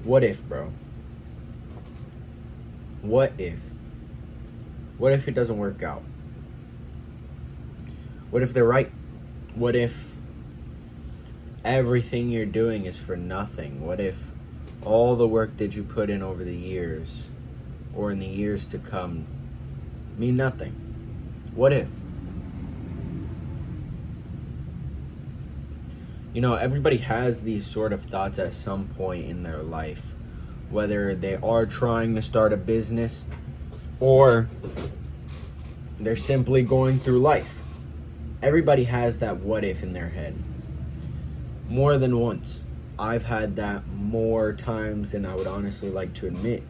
What if, bro? What if? What if it doesn't work out? What if they're right? What if everything you're doing is for nothing? What if all the work that you put in over the years, or in the years to come, mean nothing? What if? You know, everybody has these sort of thoughts at some point in their life, whether they are trying to start a business or they're simply going through life. Everybody has that what if in their head. More than once. I've had that more times than I would honestly like to admit,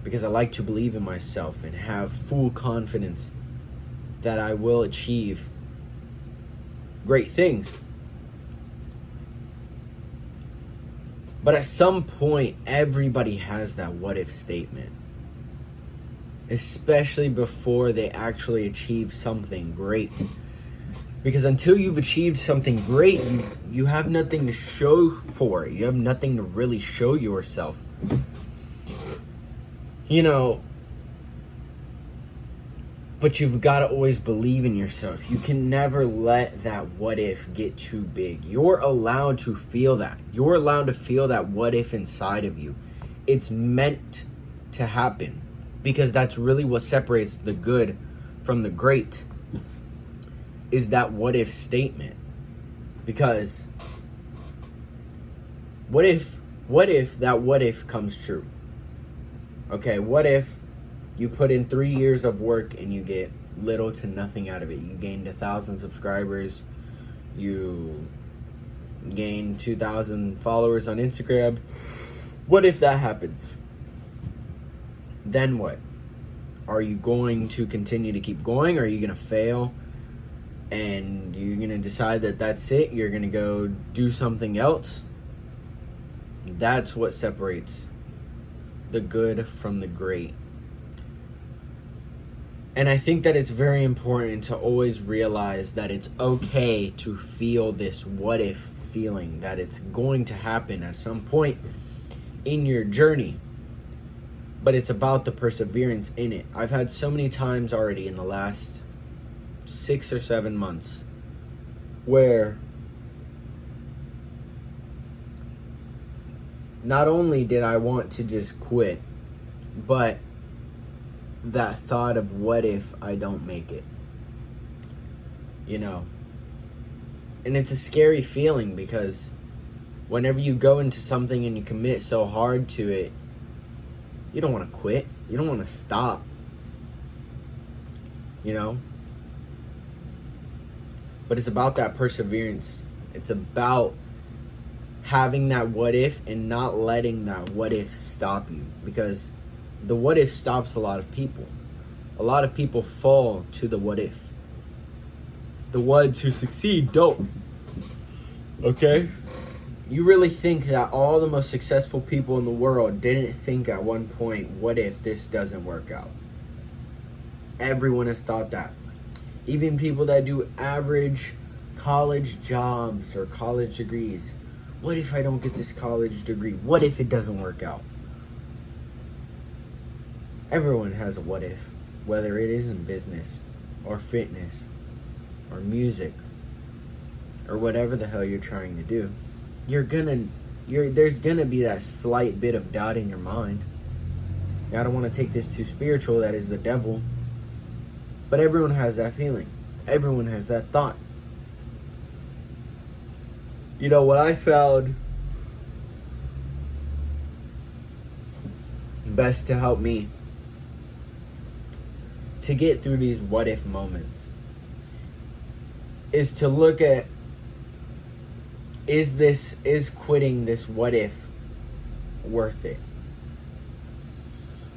because I like to believe in myself and have full confidence that I will achieve great things. But at some point, everybody has that what if statement, especially before they actually achieve something great. Because until you've achieved something great, you have nothing to show for it. You have nothing to really show yourself. You know, but you've got to always believe in yourself. You can never let that what if get too big. You're allowed to feel that. You're allowed to feel that what if inside of you. It's meant to happen, because that's really what separates the good from the great, is that what if statement. Because what if that what if comes true? Okay, what if you put in 3 years of work and you get little to nothing out of it? You gained 1,000 subscribers. You gained 2,000 followers on Instagram. What if that happens? Then what? Are you going to continue to keep going? Or are you going to fail? And you're going to decide that that's it? You're going to go do something else? That's what separates the good from the great. And I think that it's very important to always realize that it's okay to feel this what if feeling, that it's going to happen at some point in your journey. But it's about the perseverance in it. I've had so many times already in the last 6 or 7 months where not only did I want to just quit, but that thought of what if I don't make it, you know. And it's a scary feeling, because whenever you go into something and you commit so hard to it, you don't want to quit. You don't want to stop, you know. But it's about that perseverance. It's about having that what if and not letting that what if stop you, because the what if stops a lot of people. A lot of people fall to the what if. The ones who succeed don't. Okay? You really think that all the most successful people in the world didn't think at one point, what if this doesn't work out? Everyone has thought that. Even people that do average college jobs or college degrees. What if I don't get this college degree? What if it doesn't work out? Everyone has a what if, whether it is in business or fitness or music or whatever the hell you're trying to do. There's gonna be that slight bit of doubt in your mind. I don't want to take this too spiritual, that is the devil. But everyone has that feeling. Everyone has that thought. You know, what I found best to help me to get through these what if moments is to look at, is quitting this what if worth it?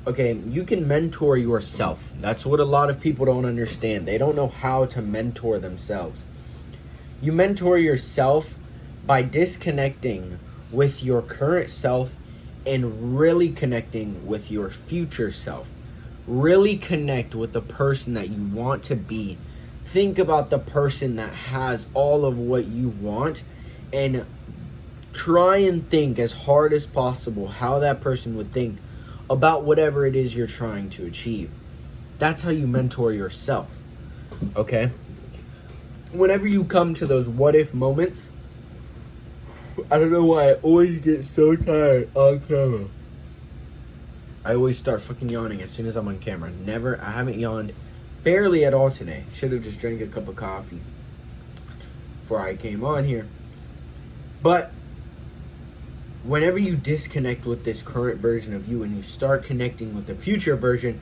Okay, you can mentor yourself. That's what a lot of people don't understand. They don't know how to mentor themselves. You mentor yourself by disconnecting with your current self and really connecting with your future self. Really connect with the person that you want to be. Think about the person that has all of what you want and Try and think as hard as possible how that person would think about whatever it is you're trying to achieve. That's how you mentor yourself, okay? Whenever you come to those what if moments, I don't know why I always get so tired on camera. I always start fucking yawning as soon as I'm on camera. I haven't yawned barely at all today. Should have just drank a cup of coffee before I came on here. But whenever you disconnect with this current version of you and you start connecting with the future version,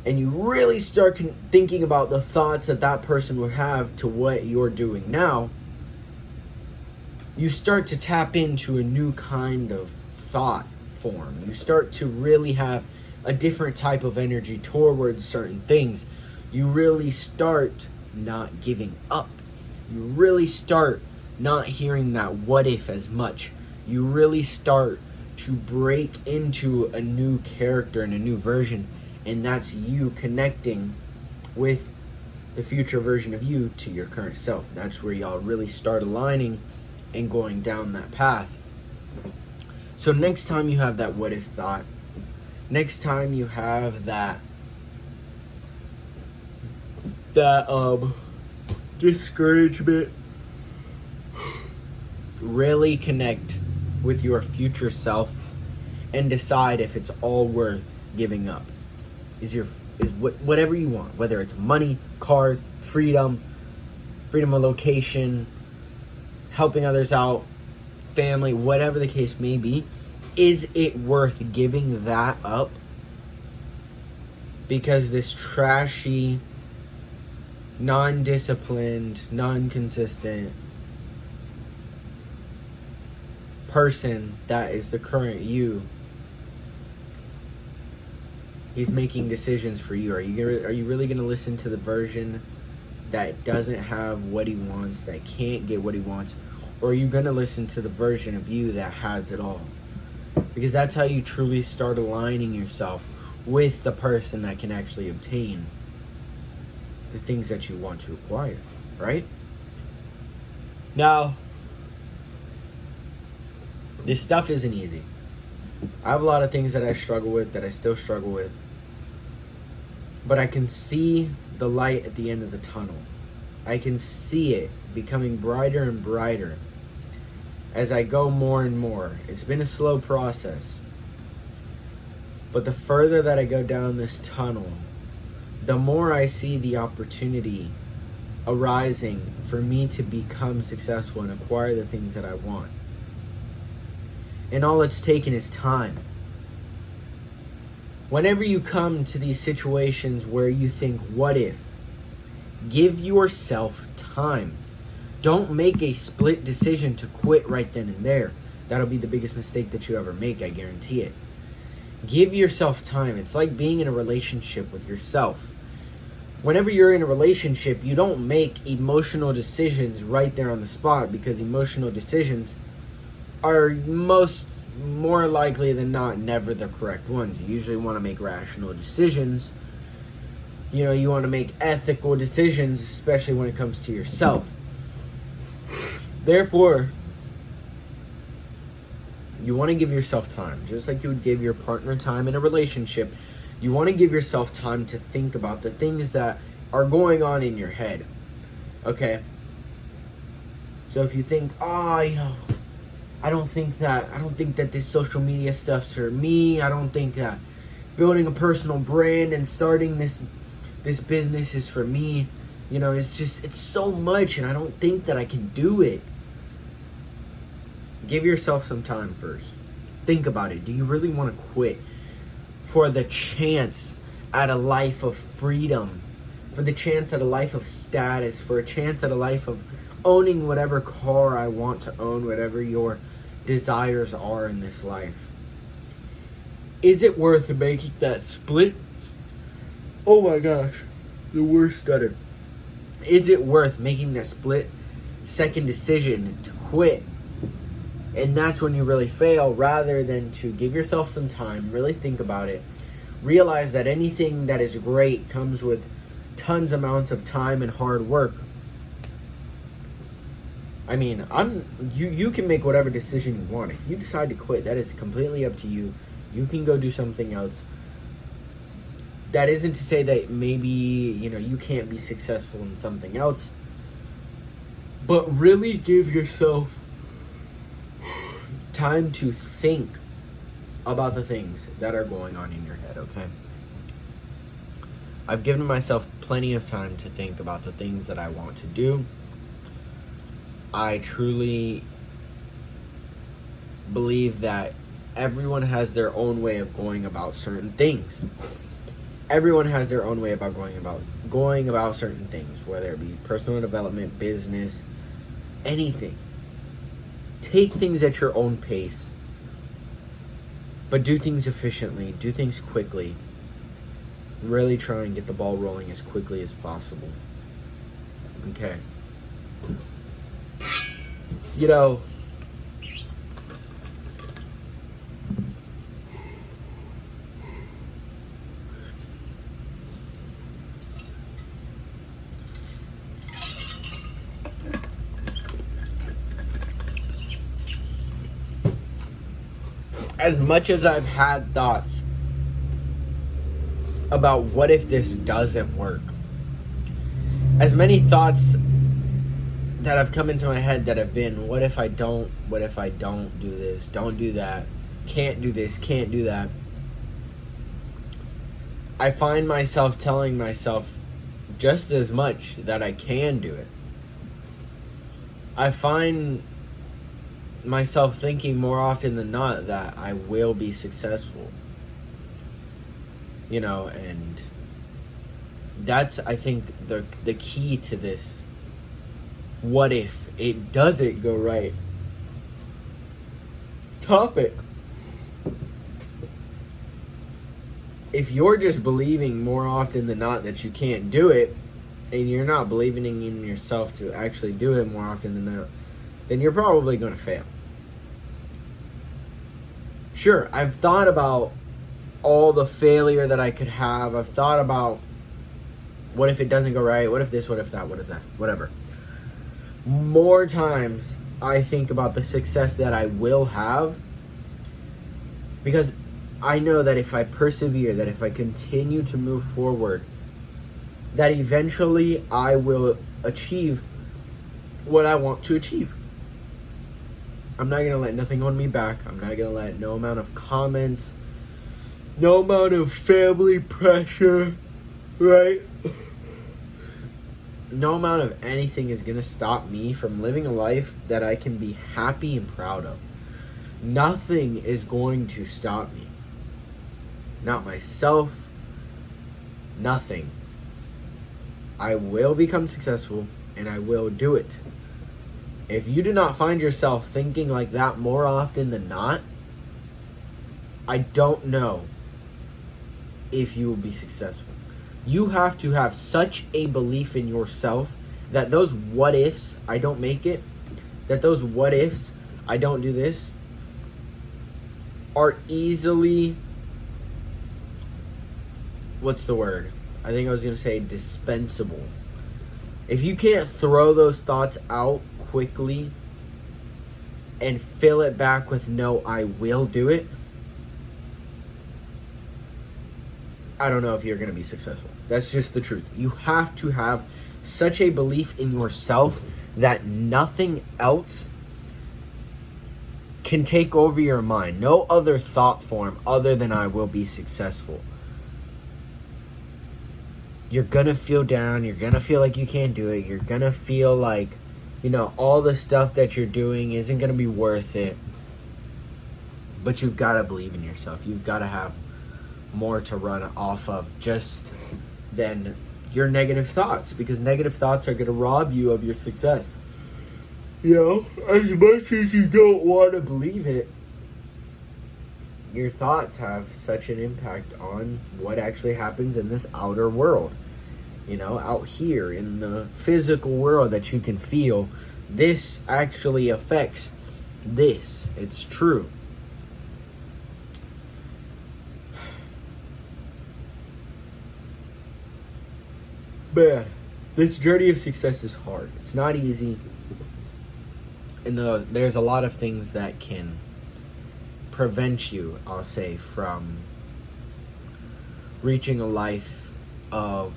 and you really start thinking about the thoughts that that person would have to what you're doing now, you start to tap into a new kind of thought form. You start to really have a different type of energy towards certain things. You really start not giving up. You really start not hearing that what if as much. You really start to break into a new character and a new version, and that's you connecting with the future version of you to your current self. That's where y'all really start aligning and going down that path. So next time you have that what if thought, next time you have that discouragement, really connect with your future self and decide if it's all worth giving up. Whatever you want, whether it's money, cars, freedom of location, helping others out, family, whatever the case may be, is it worth giving that up because this trashy, non-disciplined, non-consistent person that is the current you, he's making decisions for you? Are you really going to listen to the version that doesn't have what he wants, that can't get what he wants? Or are you going to listen to the version of you that has it all? Because that's how you truly start aligning yourself with the person that can actually obtain the things that you want to acquire, right? Now, this stuff isn't easy. I have a lot of things that I struggle with, that I still struggle with. But I can see the light at the end of the tunnel. I can see it becoming brighter and brighter as I go more and more. It's been a slow process. But the further that I go down this tunnel, the more I see the opportunity arising for me to become successful and acquire the things that I want. And all it's taken is time. Whenever you come to these situations where you think, what if? Give yourself time. Don't make a split decision to quit right then and there. That'll be the biggest mistake that you ever make, I guarantee it. Give yourself time. It's like being in a relationship with yourself. Whenever you're in a relationship, you don't make emotional decisions right there on the spot, because emotional decisions are more likely than not never the correct ones. You usually want to make rational decisions. You know, you want to make ethical decisions, especially when it comes to yourself. Therefore, you want to give yourself time, just like you would give your partner time in a relationship. You want to give yourself time to think about the things that are going on in your head. Okay? So if you think, I don't think that this social media stuff's for me. I don't think that building a personal brand and starting this business is for me. You know, it's so much, and I don't think that I can do it. Give yourself some time first. Think about it. Do you really want to quit for the chance at a life of freedom, for the chance at a life of status, for a chance at a life of owning whatever car I want to own, whatever your desires are in this life? Is it worth making that split? Oh my gosh, the worst stutter. Is it worth making that split second decision to quit? And that's when you really fail, rather than to give yourself some time, really think about it. Realize that anything that is great comes with tons amounts of time and hard work. I mean, you can make whatever decision you want. If you decide to quit, that is completely up to you. You can go do something else. That isn't to say that maybe, you can't be successful in something else. But really give yourself time to think about the things that are going on in your head, okay? I've given myself plenty of time to think about the things that I want to do. I truly believe that everyone has their own way of going about certain things. Everyone has their own way about going about certain things, whether it be personal development, business, anything. Take things at your own pace, but do things efficiently, do things quickly. Really try and get the ball rolling as quickly as possible. Okay. As much as I've had thoughts about what if this doesn't work, as many thoughts that have come into my head that have been, what if I don't do this, don't do that, can't do this, can't do that, I find myself telling myself just as much that I can do it. I find myself thinking more often than not that I will be successful. And that's, I think, the key to this. What if it doesn't go right topic? If you're just believing more often than not that you can't do it, and you're not believing in yourself to actually do it more often than not, then you're probably going to fail. Sure, I've thought about all the failure that I could have. I've thought about what if it doesn't go right, what if this, what if that, whatever. More times I think about the success that I will have, because I know that if I persevere, that if I continue to move forward, that eventually I will achieve what I want to achieve. I'm not going to let nothing hold me back. I'm not going to let no amount of comments, no amount of family pressure, right? No amount of anything is going to stop me from living a life that I can be happy and proud of. Nothing is going to stop me. Not myself. Nothing. I will become successful, and I will do it. If you do not find yourself thinking like that more often than not, I don't know if you will be successful. You have to have such a belief in yourself that those what ifs, I don't make it, that those what ifs, I don't do this, are easily, what's the word? I think I was going to say dispensable. If you can't throw those thoughts out quickly and fill it back with no, I will do it, I don't know if you're going to be successful. That's just the truth. You have to have such a belief in yourself that nothing else can take over your mind. No other thought form other than I will be successful. You're going to feel down. You're going to feel like you can't do it. You're going to feel like, all the stuff that you're doing isn't going to be worth it. But you've got to believe in yourself. You've got to have more to run off of just than your negative thoughts, because negative thoughts are going to rob you of your success. As much as you don't want to believe it, your thoughts have such an impact on what actually happens in this outer world. Out here in the physical world that you can feel, this actually affects this. It's true. Man, this journey of success is hard. It's not easy. there's a lot of things that can prevent you, I'll say, from reaching a life of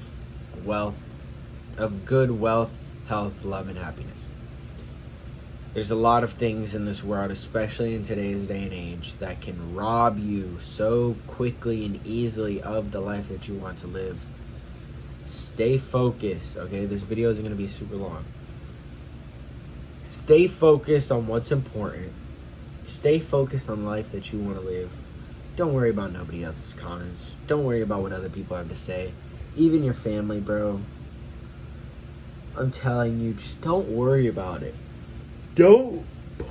wealth, of good wealth, health, love, and happiness. There's a lot of things in this world, especially in today's day and age, that can rob you so quickly and easily of the life that you want to live. Stay focused, okay? This video isn't going to be super long. Stay focused on what's important. Stay focused on life that you want to live. Don't worry about nobody else's comments. Don't worry about what other people have to say. Even your family, bro. I'm telling you, just don't worry about it. Don't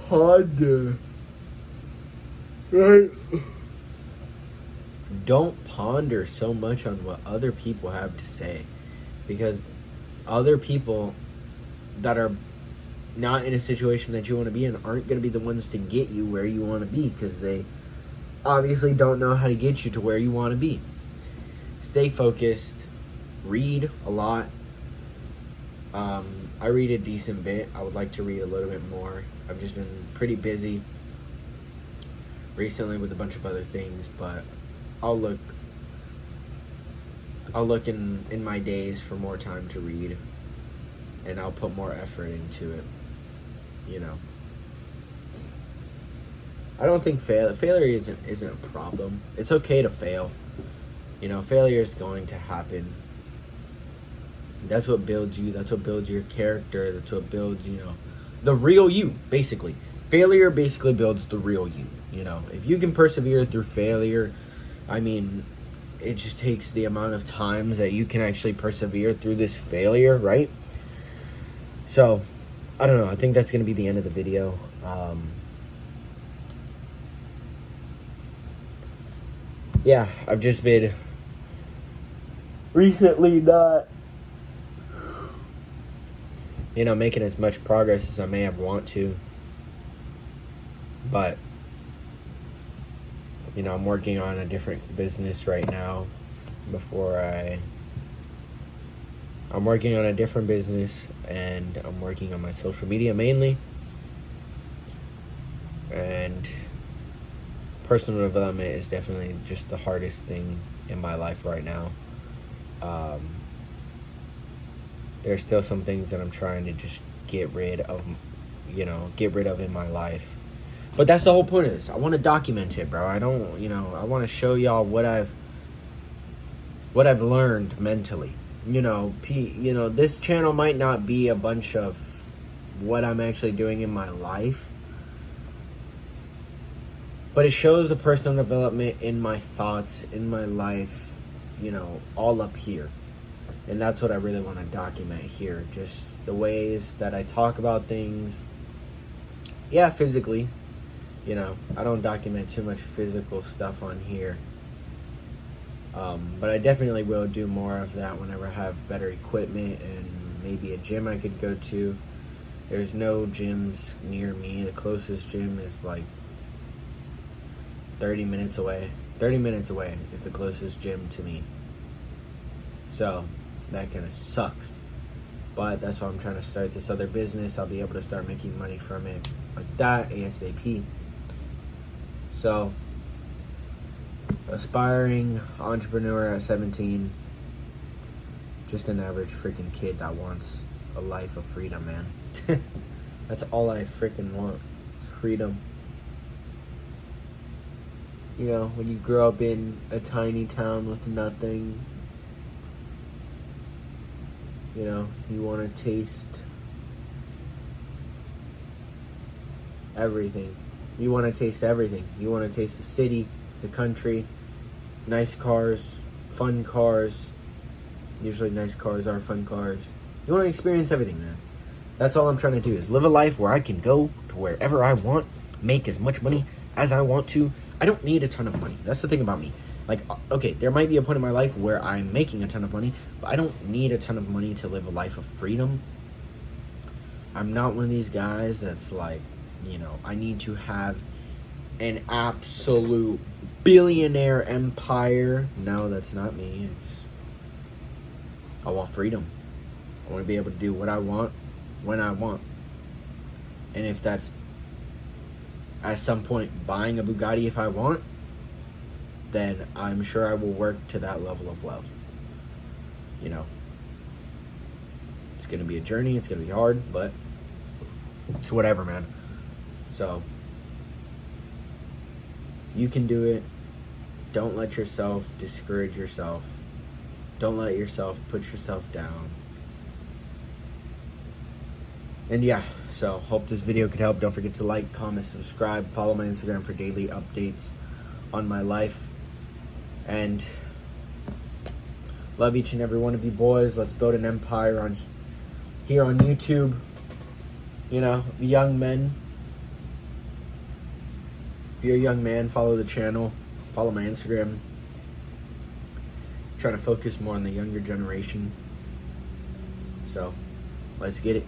ponder. Right? Don't ponder so much on what other people have to say. Because other people that are not in a situation that you want to be in aren't going to be the ones to get you where you want to be, because they obviously don't know how to get you to where you want to be. Stay focused. Read a lot. I read a decent bit. I would like to read a little bit more. I've just been pretty busy recently with a bunch of other things, but I'll look in my days for more time to read, and I'll put more effort into it. You know, I don't think failure isn't a problem. It's okay to fail. You know, failure is going to happen. That's what builds you. That's what builds your character. That's what builds, you know, the real you, basically. Failure basically builds the real you, you know. If you can persevere through failure, I mean, it just takes the amount of times that you can actually persevere through this failure, right? So, I don't know. I think that's going to be the end of the video. Yeah, I've just been recently not, you know, making as much progress as I may have want to. But, you know, I'm working on a different business right now I'm working on a different business, and I'm working on my social media mainly. And personal development is definitely just the hardest thing in my life right now. There's still some things that I'm trying to just get rid of in my life. But that's the whole point of this. I want to document it, bro. I want to show y'all what I've learned mentally. You know, this channel might not be a bunch of what I'm actually doing in my life, but it shows the personal development in my thoughts, in my life, you know, all up here. And that's what I really want to document here. Just the ways that I talk about things. Yeah, physically. You know, I don't document too much physical stuff on here. But I definitely will do more of that whenever I have better equipment and maybe a gym I could go to. There's no gyms near me. The closest gym is like 30 minutes away. 30 minutes away is the closest gym to me. So, that kind of sucks. But that's why I'm trying to start this other business. I'll be able to start making money from it like that, ASAP. So, aspiring entrepreneur at 17. Just an average freaking kid that wants a life of freedom, man. That's all I freaking want. Freedom. You know, when you grow up in a tiny town with nothing, you know, you want to taste everything. You want to taste everything. You want to taste the city, the country, nice cars, fun cars. Usually nice cars are fun cars. You want to experience everything, man. That's all I'm trying to do, is live a life where I can go to wherever I want, make as much money as I want to. I don't need a ton of money. That's the thing about me. Like, okay, there might be a point in my life where I'm making a ton of money, but I don't need a ton of money to live a life of freedom. I'm not one of these guys that's like, you know, I need to have an absolute billionaire empire. No, that's not me. I want freedom. I want to be able to do what I want, when I want. And if that's at some point buying a Bugatti if I want, then I'm sure I will work to that level of wealth. You know, it's going to be a journey. It's going to be hard, but it's whatever, man. So you can do it. Don't let yourself discourage yourself. Don't let yourself put yourself down. And yeah, so hope this video could help. Don't forget to like, comment, subscribe, follow my Instagram for daily updates on my life. And love each and every one of you boys. Let's build an empire here on YouTube. You know, young men. If you're a young man, follow the channel. Follow my Instagram. I'm trying to focus more on the younger generation. So, let's get it.